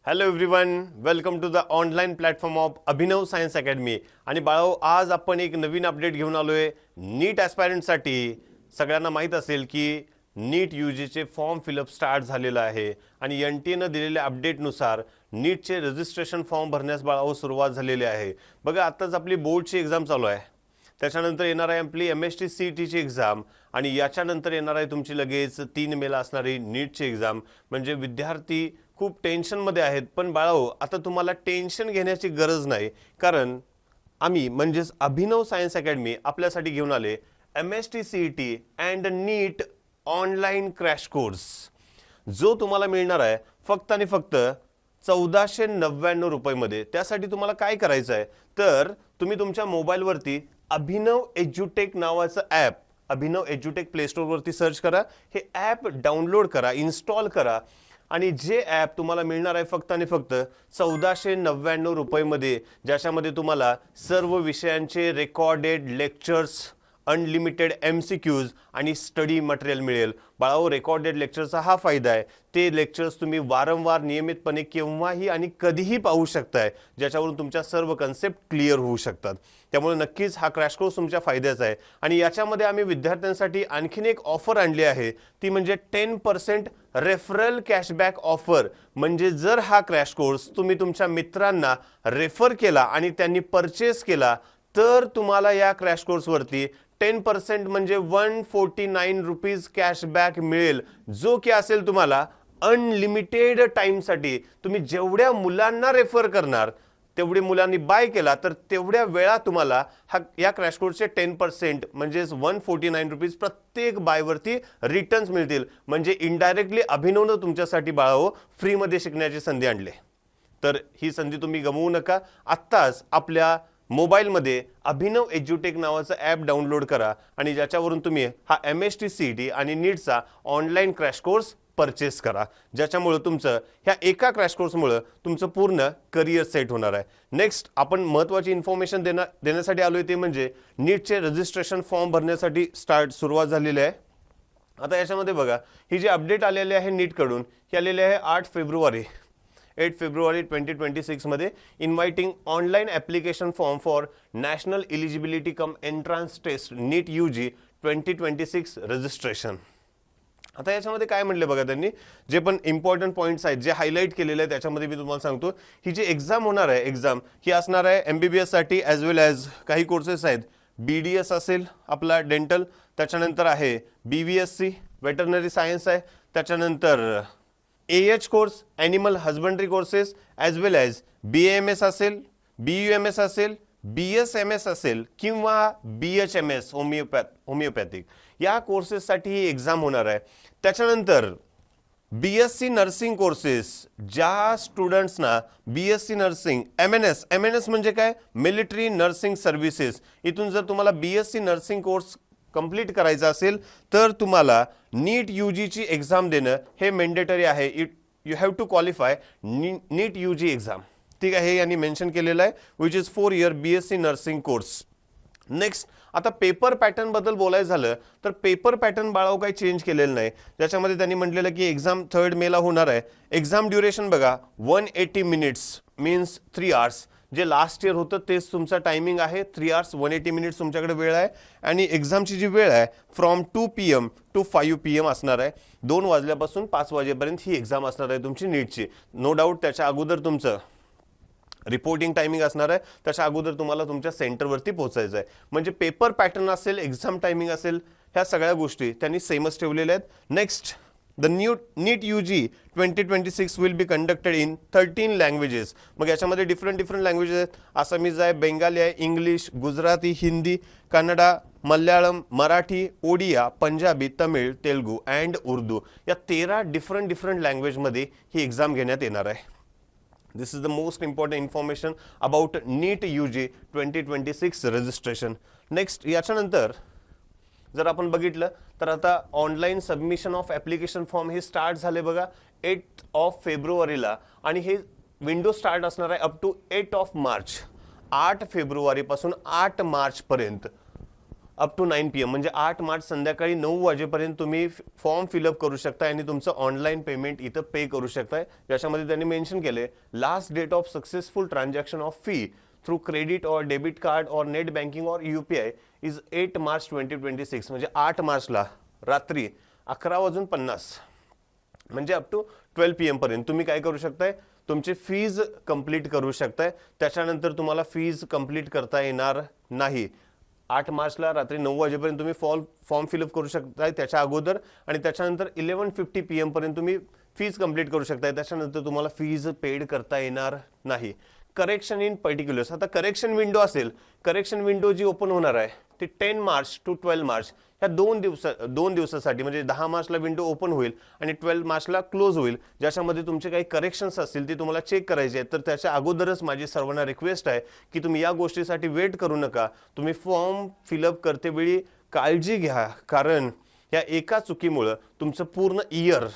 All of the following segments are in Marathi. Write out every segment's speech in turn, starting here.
Hello everyone, welcome to the online platform of Abhinav science academy. आणि बाळो, आज आपण एक नवीन अपडेट घेऊन आलोय नीट ॲस्पायरंटसाठी. सगळ्यांना माहीत असेल की नीट यूजीचे फॉर्म फिलअप स्टार्ट झालेलं आहे आणि NTAनं दिलेल्या अपडेटनुसार नीटचे रजिस्ट्रेशन फॉर्म भरण्यास बाळाओ सुरुवात झालेली आहे. बघा, आत्ताच आपली बोर्डची एक्झाम चालू आहे, त्याच्यानंतर येणार आहे आपली MST CETची एक्झाम आणि याच्यानंतर येणार आहे तुमची लगेच 3 मेला असणारी नीटची एक्झाम. म्हणजे विद्यार्थी खूप टेन्शनमध्ये आहेत. पण बाळाओ, आता तुम्हाला टेन्शन घेण्याची गरज नाही, कारण आम्ही म्हणजेच अभिनव सायन्स अकॅडमी आपल्यासाठी घेऊन आले MST CET and NEET online crash course, जो तुम्हाला मिळणार आहे फक्त आणि फक्त 1499 रुपयामध्ये. त्यासाठी तुम्हाला काय करायचं आहे तर तुम्ही तुमच्या मोबाईलवरती अभिनव एज्युटेक नावाचं ॲप, अभिनव एज्युटेक प्ले स्टोअरवरती सर्च करा, हे ॲप डाउनलोड करा, इन्स्टॉल करा आणि जे ॲप तुम्हाला मिळणार आहे फक्त आणि फक्त 1499 रुपयामध्ये, ज्याच्यामध्ये तुम्हाला सर्व विषयांचे रेकॉर्डेड लेक्चर्स, अनलिमिटेड MCQs आणि स्टडी मटेरियल मिळेल. बाळाओ, रेकॉर्डेड लेक्चरचा हा फायदा आहे, ते लेक्चर्स तुम्ही वारंवार नियमितपणे केव्हाही आणि कधीही पाहू शकताय, ज्याच्यावरून तुमच्या सर्व कन्सेप्ट क्लिअर होऊ शकतात. त्यामुळे नक्कीच हा क्रॅश कोर्स तुमच्या फायद्याचा आहे. आणि याच्यामध्ये आम्ही विद्यार्थ्यांसाठी आणखीन एक ऑफर आणली आहे, ती म्हणजे 10% रेफरल कॅशबॅक ऑफर. म्हणजे जर हा क्रॅश कोर्स तुम्ही तुमच्या मित्रांना रेफर केला आणि त्यांनी परचेस केला तर तुम्हाला या क्रॅश कोर्सवरती 10% म्हणजे 149 रुपीज कॅशबॅक मिळेल, जो की असेल तुम्हाला अनलिमिटेड टाइमसाठी. तुम्ही जेवढ्या मुलांना रेफर करणार, तेवढे मुलांनी बाय केला तर तेवढ्या वेळा तुम्हाला या क्रॅश कोर्सचे 10% म्हणजे 149 रुपीज प्रत्येक बायवरती रिटर्न्स मिळतील. म्हणजे इनडायरेक्टली अभिनवनं तुमच्यासाठी बाळाओ फ्रीमध्ये शिकण्याची संधी आणली. तर ही संधी तुम्ही गमवू नका. आत्ताच आपल्या मोबाईलमध्ये अभिनव एज्युटेक नावाचं ॲप डाउनलोड करा आणि ज्याच्यावरून तुम्ही हा MST CET आणि नीटचा ऑनलाईन क्रॅश कोर्स परचेस करा, ज्याच्यामुळे तुमचं ह्या एका क्रॅश कोर्समुळे तुमचं पूर्ण करिअर सेट होणार आहे. नेक्स्ट आपण महत्त्वाची इन्फॉर्मेशन देण्यासाठी आलो आहे, ते म्हणजे नीटचे रजिस्ट्रेशन फॉर्म भरण्यासाठी सुरुवात झालेली आहे. आता याच्यामध्ये बघा, ही जी अपडेट आलेली आहे नीटकडून, ही आलेली आहे 8 फेब्रुवारी 2026 मध्ये. Inviting online application form for national eligibility cum entrance test NEET UG 2026 registration. आता याच्यामध्ये काय म्हणले बघा, त्यांनी जे पण इम्पॉर्टंट पॉईंट्स आहेत जे हायलाईट केलेले आहेत त्याच्यामध्ये मी तुम्हाला सांगतो. ही जी एक्झाम होणार आहे, एक्झाम ही असणार आहे MBBS साठी ॲज वेल ॲज काही कोर्सेस आहेत. BDS असेल आपला डेंटल, त्याच्यानंतर आहे BVSC वेटरनरी सायन्स आहे, त्याच्यानंतर AH course animal husbandry courses, as well as BAMS असेल, BUMS असेल, BSMS असेल किंवा BHMS होमिओपॅथिक, या कोर्सेससाठी ही एक्झाम होणार आहे. त्याच्यानंतर BSc नर्सिंग कोर्सेस, ज्या स्टुडंट्सना BSc नर्सिंग MNS म्हणजे काय, मिलिटरी नर्सिंग सर्व्हिसेस, इथून जर तुम्हाला BSc नर्सिंग कोर्स कंप्लीट करायचा असेल तर तुम्हाला नीट UGची एक्झाम देणं हे मॅन्डेटरी आहे. You have to qualify NEET UG exam, ठीक आहे. हे यांनी मेन्शन केलेलं आहे, which is 4 year BSc nursing course. Next, आता पेपर पॅटर्न बद्दल बोलायचं झालं तर पेपर पॅटर्न बाळाओ काही चेंज केलेलं नाही. ज्याच्यामध्ये त्यांनी म्हटलेलं की एक्झाम 3 मेला होणार आहे. एक्झाम ड्युरेशन बघा 180 मिनिट्स मीन्स 3 hours. जे लास्ट इयर होतं तेच तुमचा टायमिंग आहे, 3 hours 180 मिनिट्स तुमच्याकडे वेळ आहे. आणि एक्झामची जी वेळ आहे फ्रॉम 2 PM to 5 PM असणार आहे. 2 वाजल्यापासून 5 वाजेपर्यंत ही एक्झाम असणार आहे तुमची नीटची. नो डाऊट त्याच्या अगोदर तुमचं रिपोर्टिंग टायमिंग असणार आहे, त्याच्या अगोदर तुम्हाला तुमच्या सेंटरवरती पोहोचायचं आहे. म्हणजे पेपर पॅटर्न असेल, एक्झाम टायमिंग असेल, ह्या सगळ्या गोष्टी त्यांनी सेमच ठेवलेल्या आहेत. Next, the NEET UG 2026 will be conducted in 13 languages. मग याच्यामध्ये डिफरंट लँग्वेजेस आहेत. आसामीज आहे, बेंगाली आहे, इंग्लिश, गुजराती, हिंदी, कन्नडा, मल्याळम, मराठी, ओडिया, पंजाबी, तमिळ, तेलुगू अँड उर्दू, या 13 डिफरंट लँग्वेजमध्ये ही एक्झाम घेण्यात येणार आहे. This is the most important information about NEET UG 2026 registration. Next, याच्यानंतर जर आपण बघितलं तर आता online submission of application form हे स्टार्ट झाले बघा 8 फेब्रुवारीला. आणि हे विंडो स्टार्ट असणार आहे अप टू 8 मार्च. 8 फेब्रुवारीपासून 8 मार्चपर्यंत अप टू 9 PM म्हणजे 8 मार्च संध्याकाळी 9 वाजेपर्यंत तुम्ही फॉर्म फिलअप करू शकता आणि तुमचं ऑनलाईन पेमेंट इथं पे करू शकताय. ज्याच्यामध्ये त्यांनी मेन्शन केले last date of successful transaction of fee through credit और डेबिट कार्ड और नेट बँकिंग और UPI इज 8 मार्च 2026 म्हणजे 8 मार्चला रात्री 11:50 म्हणजे अप टू 12 PM पर्यंत तुम्ही काय करू शकताय, तुमची फीज कंप्लीट करू शकताय. त्याच्यानंतर तुम्हाला फीज कंप्लीट करता येणार नाही. 8 मार्चला रात्री 9 वाजेपर्यंत तुम्ही फॉर्म फिलअप करू शकताय त्याच्या अगोदर, आणि त्याच्यानंतर 11:50 PM पर्यंत तुम्ही फीज कंप्लीट करू शकताय. त्याच्यानंतर तुम्हाला फीज पेड करता येणार नाही. करेक्शन इन पर्टिक्युलर्स, आता करेक्शन विंडो असेल, करेक्शन विंडो जी ओपन होणार आहे ती 10 मार्च टू 12 मार्च ह्या दोन दिवसासाठी म्हणजे 10 मार्चला विंडो ओपन होईल आणि 12 मार्चला क्लोज होईल. ज्याच्यामध्ये तुमचे काही करेक्शन्स असतील ते तुम्हाला चेक करायचे आहेत. तर त्याच्या अगोदरच माझी सर्वांना रिक्वेस्ट आहे की तुम्ही या गोष्टीसाठी वेट करू नका. तुम्ही फॉर्म फिलअप करतेवेळी काळजी घ्या, कारण या एका चुकीमुळे तुमचं पूर्ण इयर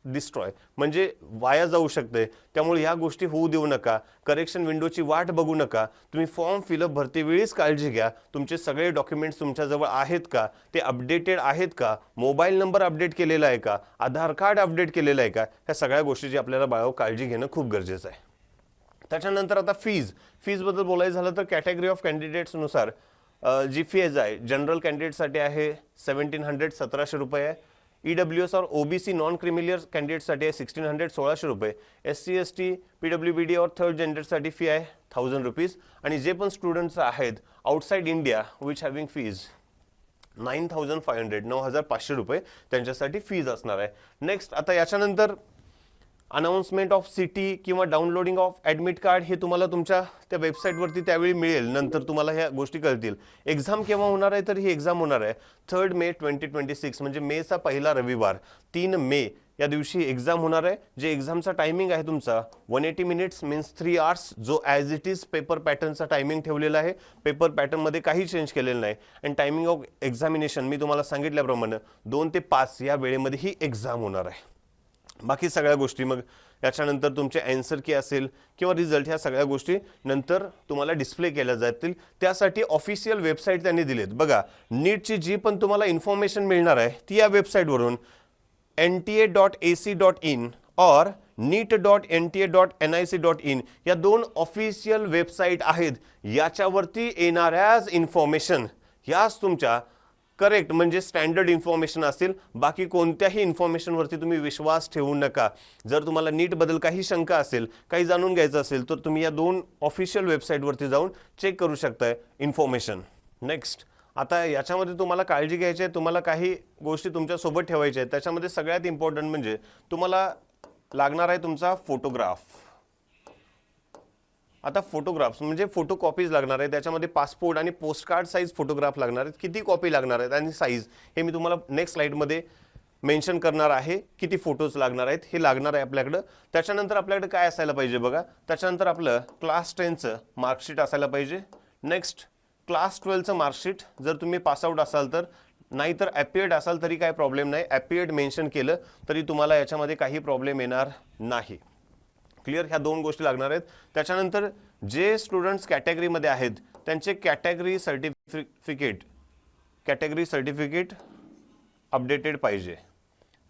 डिस्ट्रॉय म्हणजे वाया जाऊ शकते. त्यामुळे ह्या गोष्टी होऊ देऊ नका. करेक्शन विंडोची वाट बघू नका. तुम्ही फॉर्म फिलअप भरतेवेळीच काळजी घ्या. तुमचे सगळे डॉक्युमेंट्स तुमच्याजवळ आहेत का, ते अपडेटेड आहेत का, मोबाईल नंबर अपडेट केलेला आहे का, आधार कार्ड अपडेट केलेलं आहे का, ह्या सगळ्या गोष्टीची आपल्याला बाळाओ काळजी घेणं खूप गरजेचं आहे. त्याच्यानंतर आता फीजबद्दल बोलायचं झालं तर कॅटेगरी ऑफ कॅन्डिडेट्सनुसार जी फीज आहे जनरल कॅन्डिडेटसाठी आहे 1700 1700 रुपये आहे. EWS और OBC नॉन क्रिमिलियर कॅन्डिडेटसाठी आहे 1600 1600 रुपये. SC ST PWBD और थर्ड जेंडरसाठी फी आहे 1000 रुपीज. आणि जे पण स्टुडंट्स आहेत outside India which having fees 9500 9500 रुपये त्यांच्यासाठी फीज असणार आहे. नेक्स्ट आता याच्यानंतर अनाउन्समेंट ऑफ सिटी किंवा डाउनलोडिंग ऑफ ॲडमिट कार्ड हे तुम्हाला तुमच्या त्या वेबसाईटवरती त्यावेळी मिळेल. नंतर तुम्हाला ह्या गोष्टी कळतील. एक्झाम केव्हा होणार आहे तर ही एक्झाम होणार आहे 3 मे 2026 म्हणजे मेचा पहिला रविवार 3 मे या दिवशी एक्झाम होणार आहे. जे एक्झामचा टायमिंग आहे तुमचा 180 मिनिट्स मीन्स 3 आवर्स, जो ॲज इट इज पेपर पॅटर्नचा टायमिंग ठेवलेला आहे. पेपर पॅटर्नमध्ये काही चेंज केलेलं नाही. आणि टायमिंग ऑफ एक्झामिनेशन मी तुम्हाला सांगितल्याप्रमाणे 2 ते 5 या वेळेमध्ये ही एक्झाम होणार आहे. बाकी सगळ्या गोष्टी मग याच्यानंतर तुमचे आन्सर की असेल किंवा रिझल्ट ह्या सगळ्या गोष्टी नंतर तुम्हाला डिस्प्ले केल्या जातील. त्यासाठी ऑफिशियल वेबसाईट त्यांनी दिलेत बघा. नीटची जी पण तुम्हाला इन्फॉर्मेशन मिळणार आहे ती या वेबसाईटवरून nta.ac.in और neet.nta.nic.in या 2 ऑफिशियल वेबसाईट आहेत. याच्यावरती येणाऱ्याच इन्फॉर्मेशन ह्याच तुमच्या करेक्ट म्हणजे स्टँडर्ड इन्फॉर्मेशन असेल. बाकी कोणत्याही इन्फॉर्मेशनवरती तुम्ही विश्वास ठेवू नका. जर तुम्हाला नीटबद्दल काही शंका असेल, काही जाणून घ्यायचं असेल तर तुम्ही या 2 ऑफिशियल वेबसाईटवरती जाऊन चेक करू शकताय इन्फॉर्मेशन. नेक्स्ट आता याच्यामध्ये तुम्हाला काळजी घ्यायची आहे, तुम्हाला काही गोष्टी तुमच्यासोबत ठेवायच्या आहेत. त्याच्यामध्ये सगळ्यात इम्पॉर्टंट म्हणजे तुम्हाला लागणार आहे तुमचा फोटोग्राफ. आता फोटोग्राफ्स म्हणजे फोटो कॉपीज लागणार आहे. त्याच्यामध्ये पासपोर्ट आणि पोस्टकार्ड साईज फोटोग्राफ लागणार आहेत. किती कॉपी लागणार आहेत आणि साईज हे मी तुम्हाला नेक्स्ट स्लाइडमध्ये मेन्शन करणार आहे. किती फोटोज लागणार आहेत हे लागणार आहे आपल्याकडं. त्याच्यानंतर आपल्याकडे काय असायला पाहिजे बघा. त्याच्यानंतर आपलं क्लास 10चं मार्कशीट असायला पाहिजे. नेक्स्ट क्लास 12चं मार्कशीट जर तुम्ही पासआउट असाल तर, नाहीतर ॲपियर्ड असाल तरी काय प्रॉब्लेम नाही. ॲपियर्ड मेन्शन केलं तरी तुम्हाला याच्यामध्ये काही प्रॉब्लेम येणार नाही. क्लिअर, ह्या 2 गोष्टी लागणार आहेत. त्याच्यानंतर जे स्टुडंट्स कॅटेगरीमध्ये आहेत त्यांचे कॅटेगरी सर्टिफिकेट अपडेटेड पाहिजे.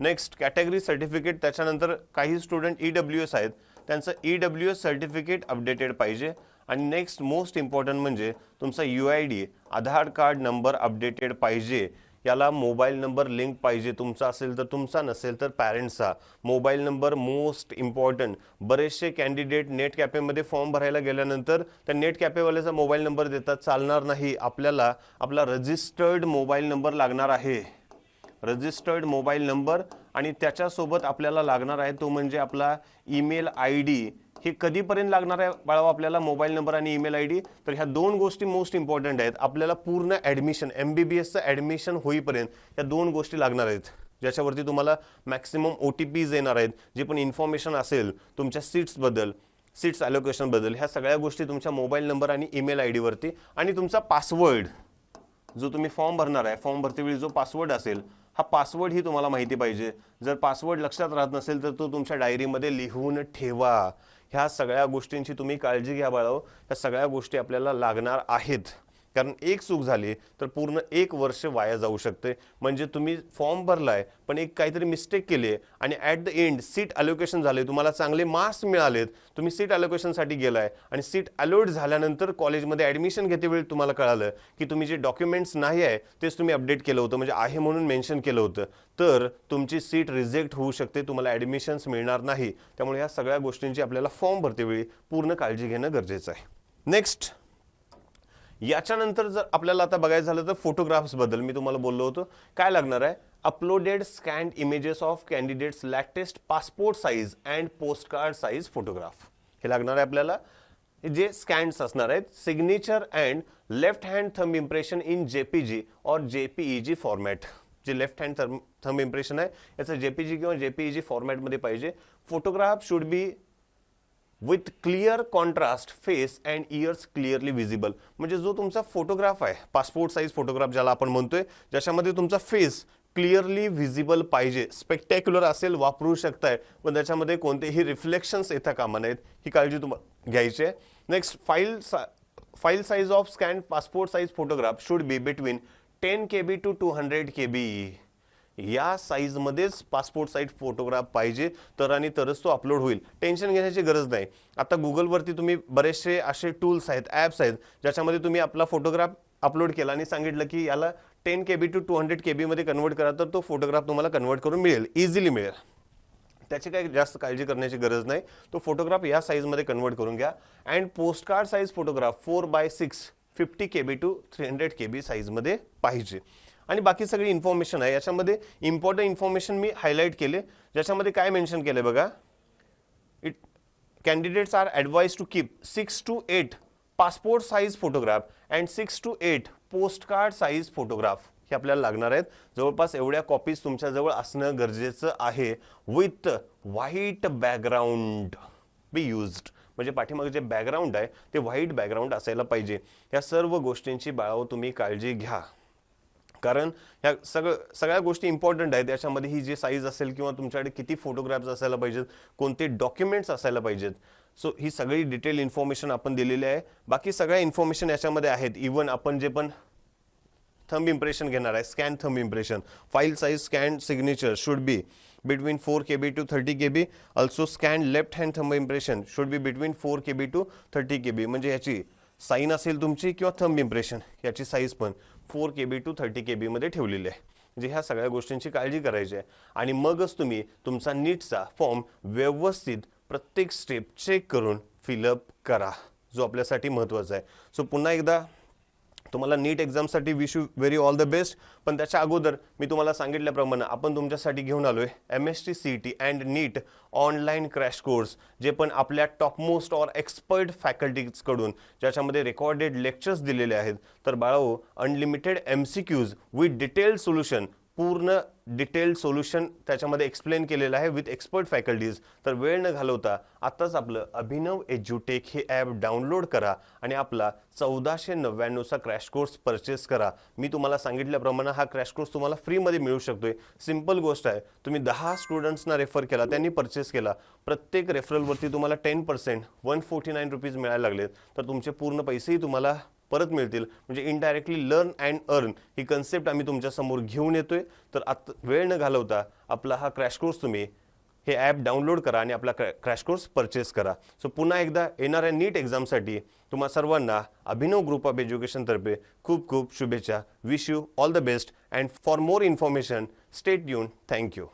Next category certificate. त्याच्यानंतर काही स्टुडंट EWS आहेत त्यांचं EWS सर्टिफिकेट अपडेटेड पाहिजे. आणि नेक्स्ट मोस्ट इम्पॉर्टंट म्हणजे तुमचा UID आधार कार्ड नंबर अपडेटेड पाहिजे. याला मोबाईल नंबर लिंक पाहिजे. तुमचा असेल तर तुमचा, नसेल तर पॅरेंट्सचा. Mobile number most important. बरेचसे कॅन्डिडेट नेट कॅफेमध्ये फॉर्म भरायला गेल्यानंतर त्या नेट कॅफेवाल्याचा मोबाईल नंबर देतात, चालणार नाही. आपल्याला आपला रजिस्टर्ड मोबाईल नंबर लागणार आहे. रजिस्टर्ड मोबाईल नंबर आणि त्याच्यासोबत आपल्याला लागणार आहे तो म्हणजे आपला ईमेल ID. हे कधीपर्यंत लागणार आहे बाळावा आपल्याला मोबाईल नंबर आणि ईमेल ID. तर ह्या 2 गोष्टी मोस्ट इम्पॉर्टंट आहेत. आपल्याला पूर्ण ॲडमिशन MBBSचं ॲडमिशन होईपर्यंत या 2 गोष्टी लागणार आहेत, ज्याच्यावरती तुम्हाला मॅक्सिमम OTPs येणार आहेत. जे पण इन्फॉर्मेशन असेल तुमच्या सीट्स ॲलोकेशनबद्दल ह्या सगळ्या गोष्टी तुमच्या मोबाईल नंबर आणि ईमेल ID वरती. आणि तुमचा पासवर्ड जो तुम्ही फॉर्म भरणार आहे, फॉर्म भरतेवेळी जो पासवर्ड असेल हा पासवर्ड ही तुम्हाला माहिती पाहिजे. जर पासवर्ड लक्षात राहत नसेल तर तो तुमच्या डायरीमध्ये लिहून ठेवा. ह्या सगळ्या गोष्टींची तुम्ही काळजी घ्या बाळाओ. ह्या सगळ्या गोष्टी आपल्याला लागणार आहेत. कारण एक चूक झाली तर पूर्ण 1 वर्ष वाया जाऊ शकते. म्हणजे तुम्ही फॉर्म भरलाय पण एक काहीतरी मिस्टेक केली आहे आणि at the end seat allocation झाले, तुम्हाला चांगले मार्क्स मिळालेत, तुम्ही सीट अलोकेशनसाठी गेलाय आणि सीट अलॉट झाल्यानंतर कॉलेजमध्ये ॲडमिशन घेतेवेळी तुम्हाला कळालं की तुम्ही जे डॉक्युमेंट्स नाही आहे तेच तुम्ही अपडेट केलं होतं, म्हणजे आहे म्हणून मेन्शन केलं होतं, तर तुमची सीट रिजेक्ट होऊ शकते, तुम्हाला ॲडमिशन्स मिळणार नाही. त्यामुळे या सगळ्या गोष्टींची आपल्याला फॉर्म भरतेवेळी पूर्ण काळजी घेणं गरजेचं आहे. नेक्स्ट, याच्यानंतर जर आपल्याला आता बघायचं झालं तर फोटोग्राफ्स बद्दल मी तुम्हाला बोललो होतो. काय लागणार आहे? Uploaded scanned images of candidates latest passport size and post card size photograph हे लागणार आहे आपल्याला. जे स्कॅन्स असणार आहेत, signature and left hand thumb impression in JPG और जेपीईजी फॉर्मॅट. जे लेफ्ट हँड थंब इम्प्रेशन आहे याचं जेपीजी किंवा जेपीईजी फॉर्मॅटमध्ये पाहिजे. Photograph should be with clear contrast face and years clearly visible. म्हणजे जो तुमचा फोटोग्राफ आहे, पासपोर्ट साईज फोटोग्राफ ज्याला आपण म्हणतोय, ज्याच्यामध्ये तुमचा फेस क्लिअरली व्हिजिबल पाहिजे. स्पेक्टॅक्युलर असेल वापरू शकताय, पण त्याच्यामध्ये कोणतेही रिफ्लेक्शन्स येता कामा नयेत, ही काळजी तुम्हाला घ्यायची आहे. Next, file size of scan passport size photograph should be between 10 KB to 200 KB. या साईजमध्येच पासपोर्ट साईज फोटोग्राफ पाहिजे, तर आणि तरच तो अपलोड होईल. टेन्शन घेण्याची गरज नाही. आता गुगलवरती तुम्ही बरेचसे असे टूल्स आहेत, ॲप्स आहेत, ज्याच्यामध्ये तुम्ही आपला फोटोग्राफ अपलोड केला आणि सांगितलं की याला 10 KB to 200 KB मध्ये कन्वर्ट करा, तर तो फोटोग्राफ तुम्हाला कन्वर्ट करून मिळेल, इझिली मिळेल. त्याची काही जास्त काळजी करण्याची गरज नाही. तो फोटोग्राफ या साईजमध्ये कन्वर्ट करून घ्या. And post card size photograph 4x6 50 KB to 300 KB साईजमध्ये पाहिजे. आणि बाकी सगळी इन्फॉर्मेशन आहे याच्यामध्ये. इम्पॉर्टंट इन्फॉर्मेशन मी हायलाईट केले, ज्याच्यामध्ये काय मेन्शन केले बघा. Candidates are advise to keep 6 to 8 passport size photograph and 6 to 8 post card size photograph हे आपल्याला लागणार आहेत. जवळपास एवढ्या कॉपीज तुमच्याजवळ असणं गरजेचं आहे. With white background be used. म्हणजे पाठीमागे जे बॅकग्राऊंड आहे ते व्हाईट बॅकग्राऊंड असायला पाहिजे. या सर्व गोष्टींची बाळाओ तुम्ही काळजी घ्या, कारण ह्या सगळ्या गोष्टी इम्पॉर्टंट आहेत. याच्यामध्ये ही जी साईज असेल किंवा तुमच्याकडे किती फोटोग्राफ्स असायला पाहिजेत, कोणते डॉक्युमेंट्स असायला पाहिजेत, सो ही सगळी डिटेल इन्फॉर्मेशन आपण दिलेली आहे. बाकी सगळ्या इन्फॉर्मेशन याच्यामध्ये आहेत. इवन आपण जे पण थंब इम्प्रेशन घेणार आहे, scan thumb impression, file size scan signature should be between 4 KB to 30 KB. Also scan left hand thumb impression should be between 4 KB to 30 KB. म्हणजे याची साईन असेल तुमची किंवा थंब इम्प्रेशन, याची साईज पण 4 KB to 30 KB मध्ये ठेवलेली आहे. म्हणजे ह्या सगळ्या गोष्टींची काळजी करायची आहे. आणि मगच तुम्ही तुमचा नीटचा फॉर्म व्यवस्थित प्रत्येक स्टेप चेक करून फिलअप करा, जो आपल्यासाठी महत्त्वाचा आहे. सो पुन्हा एकदा तुम्हाला नीट एक्झामसाठी wish you very all the best. पण त्याच्या अगोदर मी तुम्हाला सांगितल्याप्रमाणे आपण तुमच्यासाठी घेऊन आलोय MST CET and NEET online crash course, जे पण आपल्या टॉपमोस्ट ऑर एक्सपर्ट फॅकल्टीजकडून, ज्याच्यामध्ये रेकॉर्डेड लेक्चर्स दिलेले आहेत. तर बाळाओ, unlimited MCQs with detailed solution, पूर्ण डिटेल्ड सोल्युशन त्याच्यामध्ये एक्सप्लेन केलेलं आहे विथ एक्सपर्ट फॅकल्टीज. तर वेळ न घालवता आत्ताच आपलं अभिनव एज्युटेक हे ॲप डाउनलोड करा आणि आपला 1499चा क्रॅश कोर्स परचेस करा. मी तुम्हाला सांगितल्याप्रमाणे हा क्रॅश कोर्स तुम्हाला फ्रीमध्ये मिळू शकतोय. सिंपल गोष्ट आहे, तुम्ही 10 स्टुडंट्सना रेफर केला, त्यांनी परचेस केला, प्रत्येक रेफरलवरती तुम्हाला 10% 149 रुपीज मिळायला लागलेत, तर तुमचे पूर्ण पैसेही तुम्हाला परत मिळतील. म्हणजे indirectly learn and earn he concept आम्ही तुमच्या समोर घेऊन येतोय. तर आता वेळ न घालवता आपला हा क्रॅश कोर्स तुम्ही हे ॲप डाउनलोड करा आणि आपला क्रॅश कोर्स परचेस करा. सो पुन्हा एकदा येणाऱ्या नीट एक्झामसाठी तुम्हा सर्वांना अभिनव ग्रुप ऑफ एज्युकेशनतर्फे खूप खूप शुभेच्छा. Wish you all the best and for more information stay tune. Thank you.